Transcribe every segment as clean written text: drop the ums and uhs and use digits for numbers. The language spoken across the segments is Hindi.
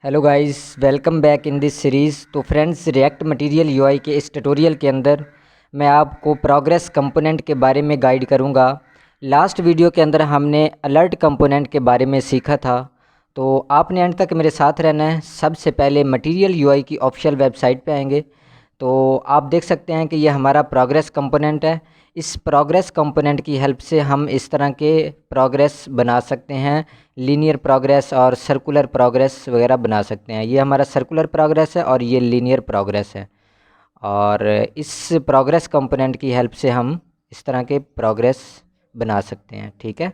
Hello guys, welcome back in this series. तो फ्रेंड्स, रिएक्ट मटेरियल यूआई के इस ट्यूटोरियल के अंदर मैं आपको प्रोग्रेस कंपोनेंट के बारे में गाइड करूंगा। लास्ट वीडियो के अंदर हमने अलर्ट कंपोनेंट के बारे में सीखा था, तो आपने एंड तक मेरे साथ रहना है। सबसे पहले मटेरियल यूआई की ऑफिशियल वेबसाइट पे आएंगे तो आप देख सकते हैं कि यह हमारा प्रोग्रेस कंपोनेंट है। इस प्रोग्रेस कंपोनेंट की हेल्प से हम इस तरह के प्रोग्रेस बना सकते हैं, लीनियर प्रोग्रेस और सर्कुलर प्रोग्रेस वगैरह बना सकते हैं। ये हमारा सर्कुलर प्रोग्रेस है और ये लीनियर प्रोग्रेस है। और इस प्रोग्रेस कंपोनेंट की हेल्प से हम इस तरह के प्रोग्रेस बना सकते हैं। ठीक है,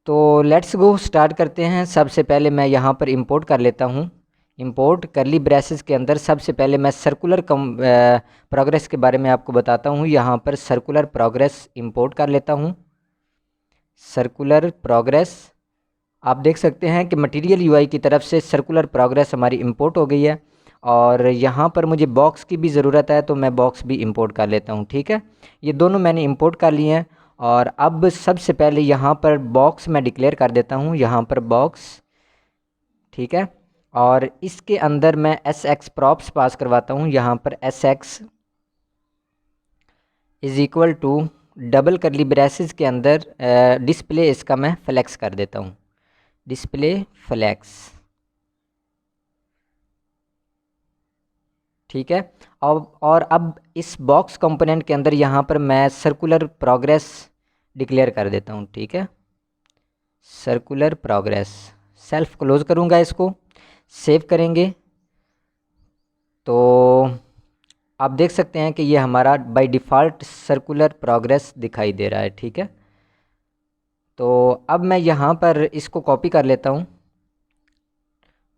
तो लेट्स गो स्टार्ट करते हैं। सबसे पहले मैं यहाँ पर इंपोर्ट कर लेता हूँ। इंपोर्ट करली ब्रेसेस के अंदर सबसे पहले मैं सर्कुलर प्रोग्रेस के बारे में आपको बताता हूँ। यहाँ पर सर्कुलर प्रोग्रेस इंपोर्ट कर लेता हूँ। सर्कुलर प्रोग्रेस, आप देख सकते हैं कि मटेरियल यूआई की तरफ से सर्कुलर प्रोग्रेस हमारी इंपोर्ट हो गई है। और यहाँ पर मुझे बॉक्स की भी ज़रूरत है तो मैं बॉक्स भी इंपोर्ट कर लेता हूँ। ठीक है, ये दोनों मैंने इंपोर्ट कर लिए हैं। और अब सबसे पहले यहाँ पर बॉक्स मैं डिक्लेयर कर देता हूँ, यहाँ पर बॉक्स। ठीक है, और इसके अंदर मैं एस एक्स प्रॉप्स पास करवाता हूँ। यहाँ पर S X is equal to double curly braces के अंदर डिस्प्ले, इसका मैं फ्लैक्स कर देता हूँ, डिस्प्ले फ्लैक्स। ठीक है, और अब इस बॉक्स कंपोनेंट के अंदर यहाँ पर मैं सर्कुलर प्रोग्रेस डिक्लेयर कर देता हूँ। ठीक है, सर्कुलर प्रोग्रेस, सेल्फ क्लोज करूँगा, इसको सेव करेंगे तो आप देख सकते हैं कि ये हमारा बाय डिफ़ॉल्ट सर्कुलर प्रोग्रेस दिखाई दे रहा है। ठीक है, तो अब मैं यहाँ पर इसको कॉपी कर लेता हूँ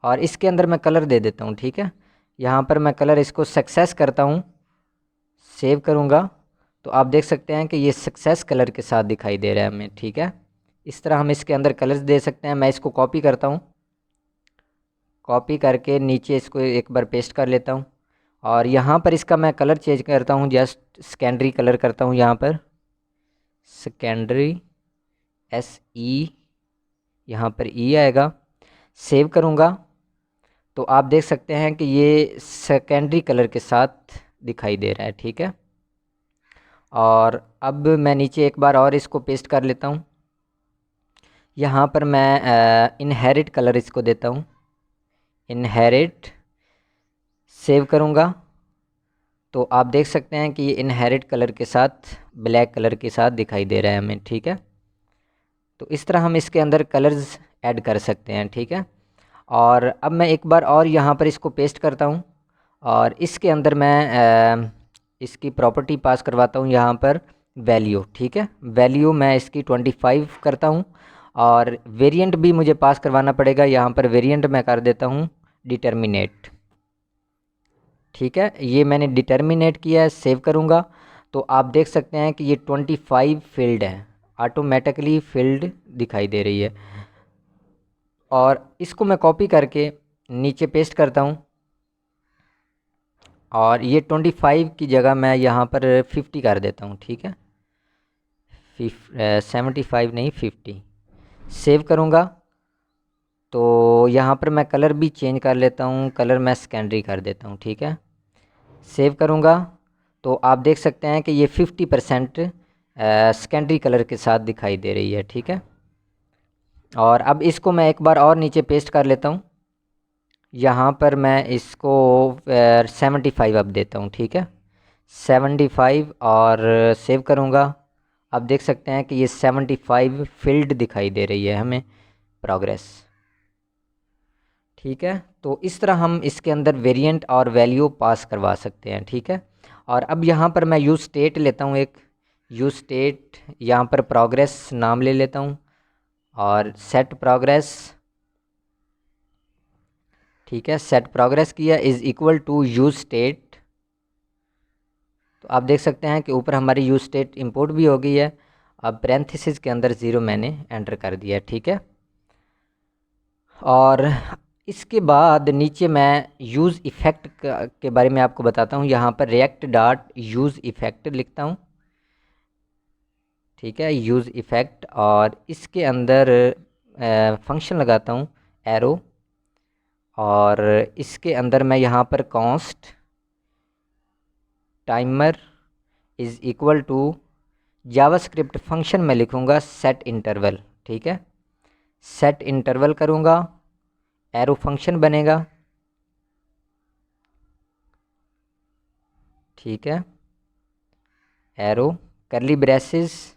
और इसके अंदर मैं कलर दे देता हूँ। ठीक है, यहाँ पर मैं कलर इसको सक्सेस करता हूँ, सेव करूँगा तो आप देख सकते हैं कि ये सक्सेस कलर के साथ दिखाई दे रहा है हमें। ठीक है, इस तरह हम इसके अंदर कलर्स दे सकते हैं। मैं इसको कॉपी करता हूँ, कॉपी करके नीचे इसको एक बार पेस्ट कर लेता हूँ और यहाँ पर इसका मैं कलर चेंज करता हूँ, जस्ट सेकेंडरी कलर करता हूँ। यहाँ पर सेकेंडरी, SE, यहाँ पर E आएगा, सेव करूँगा तो आप देख सकते हैं कि ये सेकेंडरी कलर के साथ दिखाई दे रहा है। ठीक है, और अब मैं नीचे एक बार और इसको पेस्ट कर लेता हूँ। यहाँ पर मैं इनहेरिट कलर इसको देता हूँ, इनहेरिट, सेव करूँगा तो आप देख सकते हैं कि ये इनहेरिट कलर के साथ ब्लैक कलर के साथ दिखाई दे रहा है हमें। ठीक है, तो इस तरह हम इसके अंदर कलर्स ऐड कर सकते हैं। ठीक है, और अब मैं एक बार और यहाँ पर इसको पेस्ट करता हूँ और इसके अंदर मैं इसकी प्रॉपर्टी पास करवाता हूँ, यहाँ पर वैल्यू। ठीक है, वैल्यू मैं इसकी 25 करता हूँ और वेरिएंट भी मुझे पास करवाना पड़ेगा। यहाँ पर वेरिएंट मैं कर देता हूँ डिटर्मिनेट। ठीक है, ये मैंने डिटर्मिनेट किया है, सेव करूँगा तो आप देख सकते हैं कि ये 25 फील्ड है, ऑटोमेटिकली फील्ड दिखाई दे रही है। और इसको मैं कॉपी करके नीचे पेस्ट करता हूँ और ये 25 की जगह मैं यहाँ पर 50 कर देता हूँ। ठीक है, 75 नहीं, 50, सेव करूँगा तो यहाँ पर मैं कलर भी चेंज कर लेता हूँ, कलर मैं सेकेंडरी कर देता हूँ। ठीक है, सेव करूँगा तो आप देख सकते हैं कि ये 50% सेकेंडरी कलर के साथ दिखाई दे रही है। ठीक है, और अब इसको मैं एक बार और नीचे पेस्ट कर लेता हूँ। यहाँ पर मैं इसको 75 अब देता हूँ। ठीक है, 75 और सेव करूँगा। आप देख सकते हैं कि ये 75 फील्ड दिखाई दे रही है हमें प्रोग्रेस। ठीक है, तो इस तरह हम इसके अंदर वेरिएंट और वैल्यू पास करवा सकते हैं। ठीक है, और अब यहाँ पर मैं यूज स्टेट लेता हूँ, एक यूज स्टेट, यहाँ पर प्रोग्रेस नाम ले लेता हूँ और सेट प्रोग्रेस। ठीक है, सेट प्रोग्रेस किया is equal to use state. तो आप देख सकते हैं कि ऊपर हमारी यूज स्टेट इंपोर्ट भी हो गई है। अब पैरेंथेसिस के अंदर 0 मैंने एंटर कर दिया। ठीक है, और इसके बाद नीचे मैं यूज़ इफ़ेक्ट के बारे में आपको बताता हूँ। यहाँ पर रिएक्ट डॉट यूज़ इफ़ेक्ट लिखता हूँ। ठीक है, यूज़ इफ़ेक्ट, और इसके अंदर फंक्शन लगाता हूँ एरो, और इसके अंदर मैं यहाँ पर const timer is equal to JavaScript function में लिखूँगा सेट इंटरवल। ठीक है, सेट इंटरवल करूँगा, एरो फंक्शन बनेगा। ठीक है, एरो करली ब्रेसेस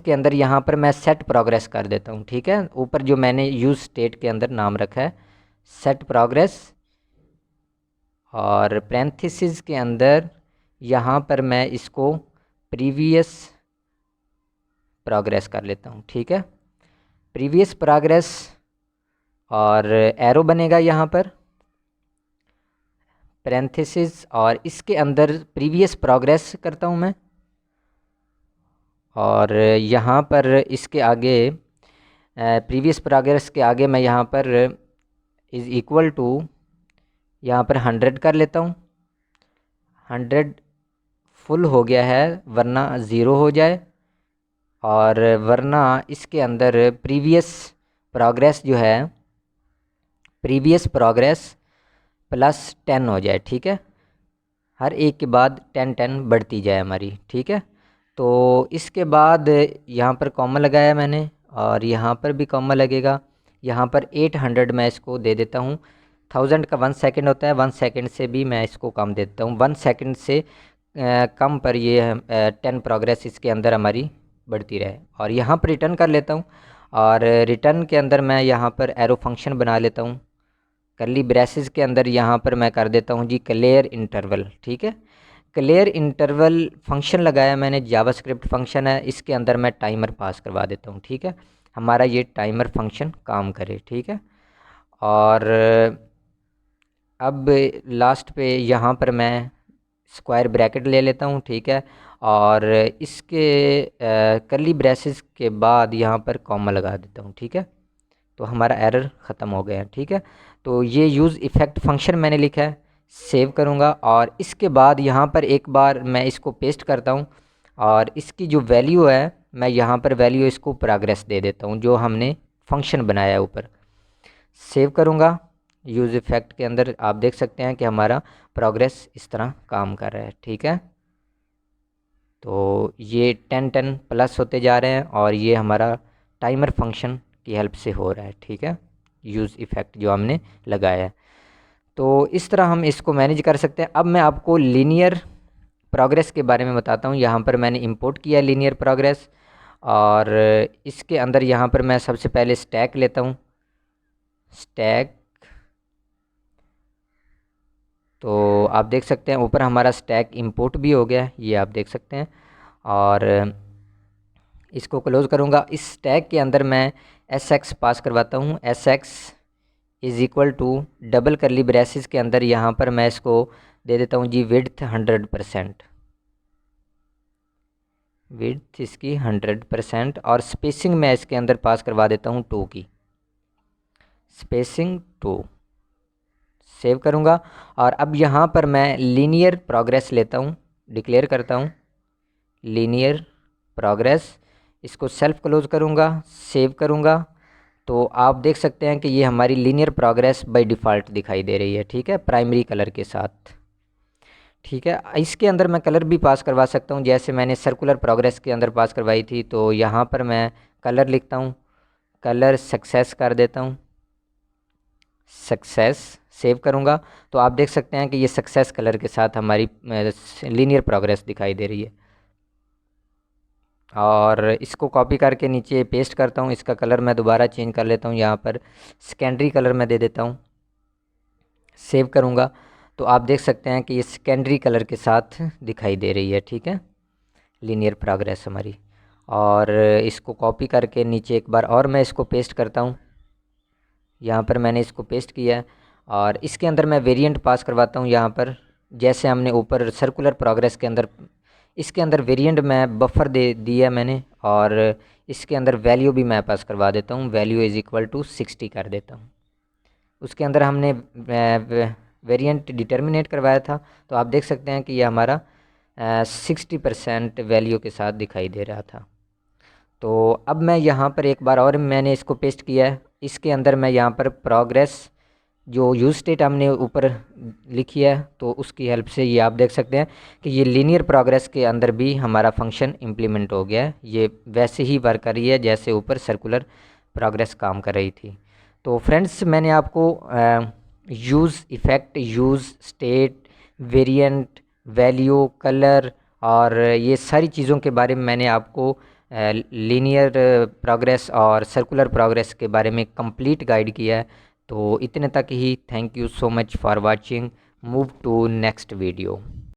के अंदर यहाँ पर मैं सेट प्रोग्रेस कर देता हूँ। ठीक है, ऊपर जो मैंने यूज़ स्टेट के अंदर नाम रखा है सेट प्रोग्रेस, और पैरेंथेसिस के अंदर यहाँ पर मैं इसको प्रीवियस प्रोग्रेस कर लेता हूँ। ठीक है, प्रीवियस प्रोग्रेस, और एरो बनेगा यहाँ पर पैरेंथेसिस, और इसके अंदर प्रीवियस प्रोग्रेस करता हूँ मैं, और यहाँ पर इसके आगे प्रीवियस प्रोग्रेस के आगे मैं यहाँ पर इज़ इक्वल टू यहाँ पर 100 कर लेता हूँ। 100 फुल हो गया है वरना ज़ीरो हो जाए, और वरना इसके अंदर प्रीवियस प्रोग्रेस जो है प्रीवियस प्रोग्रेस प्लस 10 हो जाए। ठीक है, हर एक के बाद 10 बढ़ती जाए हमारी। ठीक है, तो इसके बाद यहाँ पर कॉमा लगाया मैंने, और यहाँ पर भी कॉमा लगेगा। यहाँ पर 800 मैं इसको दे देता हूँ। 1000 का 1 सेकंड होता है, 1 सेकंड से भी मैं इसको कम दे देता हूँ। 1 सेकंड से कम पर ये 10 प्रोग्रेस इसके अंदर हमारी बढ़ती रहे। और यहाँ पर रिटर्न कर लेता हूँ, और रिटर्न के अंदर मैं यहाँ पर एरो फंक्शन बना लेता हूँ। करली ब्रेसेस के अंदर यहाँ पर मैं कर देता हूँ जी क्लियर इंटरवल। ठीक है, क्लियर इंटरवल फंक्शन लगाया मैंने, जावास्क्रिप्ट फंक्शन है, इसके अंदर मैं टाइमर पास करवा देता हूँ। ठीक है, हमारा ये टाइमर फंक्शन काम करे। ठीक है, और अब लास्ट पे यहाँ पर मैं स्क्वायर ब्रैकेट ले लेता हूँ। ठीक है, और इसके करली ब्रेसेस के बाद यहाँ पर कॉमा लगा देता हूँ। ठीक है, तो हमारा एरर ख़त्म हो गया। ठीक है, तो ये यूज़ इफ़ेक्ट फंक्शन मैंने लिखा है, सेव करूँगा, और इसके बाद यहाँ पर एक बार मैं इसको पेस्ट करता हूँ, और इसकी जो वैल्यू है मैं यहाँ पर वैल्यू इसको प्रोग्रेस दे देता हूँ जो हमने फंक्शन बनाया है ऊपर। सेव करूँगा, यूज़ इफ़ेक्ट के अंदर आप देख सकते हैं कि हमारा प्रोग्रेस इस तरह काम कर रहा है। ठीक है, तो ये 10 प्लस होते जा रहे हैं, और ये हमारा टाइमर फंक्शन की हेल्प से हो रहा है। ठीक है, यूज़ इफ़ेक्ट जो हमने लगाया है, तो इस तरह हम इसको मैनेज कर सकते हैं। अब मैं आपको लीनियर प्रोग्रेस के बारे में बताता हूँ। यहाँ पर मैंने इंपोर्ट किया लीनियर प्रोग्रेस, और इसके अंदर यहाँ पर मैं सबसे पहले स्टैक लेता हूँ। स्टैक, तो आप देख सकते हैं ऊपर हमारा स्टैक इंपोर्ट भी हो गया है, ये आप देख सकते हैं, और इसको क्लोज़ करूँगा। इस स्टैक के अंदर मैं sx पास करवाता हूँ। sx is equal to double curly braces के अंदर यहाँ पर मैं इसको दे देता हूँ जी विड्थ 100%, विड्थ इसकी 100%, और स्पेसिंग मैं इसके अंदर पास करवा देता हूँ 2 की, स्पेसिंग 2। सेव करूँगा, और अब यहाँ पर मैं लीनियर प्रोग्रेस लेता हूँ, डिक्लेयर करता हूँ लीनियर प्रोग्रेस, इसको सेल्फ क्लोज करूँगा, सेव करूँगा, तो आप देख सकते हैं कि ये हमारी लीनियर प्रोग्रेस बाय डिफ़ॉल्ट दिखाई दे रही है। ठीक है, प्राइमरी कलर के साथ। ठीक है, इसके अंदर मैं कलर भी पास करवा सकता हूँ, जैसे मैंने सर्कुलर प्रोग्रेस के अंदर पास करवाई थी। तो यहाँ पर मैं कलर लिखता हूँ, कलर सक्सेस कर देता हूँ, सक्सेस, सेव करूँगा, तो आप देख सकते हैं कि ये सक्सेस कलर के साथ हमारी लीनियर प्रोग्रेस दिखाई दे रही है। और इसको कॉपी करके नीचे पेस्ट करता हूँ, इसका कलर मैं दोबारा चेंज कर लेता हूँ, यहाँ पर सेकेंडरी कलर मैं दे देता हूँ, सेव करूँगा, तो आप देख सकते हैं कि ये सेकेंडरी कलर के साथ दिखाई दे रही है। ठीक है, लीनियर प्रोग्रेस हमारी। और इसको कॉपी करके नीचे एक बार और मैं इसको पेस्ट करता हूँ, यहाँ पर मैंने इसको पेस्ट किया है, और इसके अंदर मैं वेरिएंट पास करवाता हूँ। यहाँ पर जैसे हमने ऊपर सर्कुलर प्रोग्रेस के अंदर, इसके अंदर वेरिएंट मैं बफर दे दिया मैंने, और इसके अंदर वैल्यू भी मैं पास करवा देता हूँ, वैल्यू इज़ इक्वल टू 60 कर देता हूँ। उसके अंदर हमने वेरिएंट डिटर्मिनेट करवाया था, तो आप देख सकते हैं कि ये हमारा 60% वैल्यू के साथ दिखाई दे रहा था। तो अब मैं यहाँ पर एक बार और मैंने इसको पेस्ट किया है, इसके अंदर मैं यहाँ पर प्रोग्रेस जो यूज स्टेट हमने ऊपर लिखी है तो उसकी हेल्प से ये आप देख सकते हैं कि ये लीनियर प्रोग्रेस के अंदर भी हमारा फंक्शन इम्प्लीमेंट हो गया है। ये वैसे ही वर्क कर रही है जैसे ऊपर सर्कुलर प्रोग्रेस काम कर रही थी। तो फ्रेंड्स, मैंने आपको use effect, use state, variant, value, colour और ये सारी चीज़ों के बारे में मैंने आपको लीनियर प्रोग्रेस और सर्कुलर प्रोग्रेस के बारे में कंप्लीट गाइड किया है। तो इतने तक ही। Thank you so much for watching. Move to next video.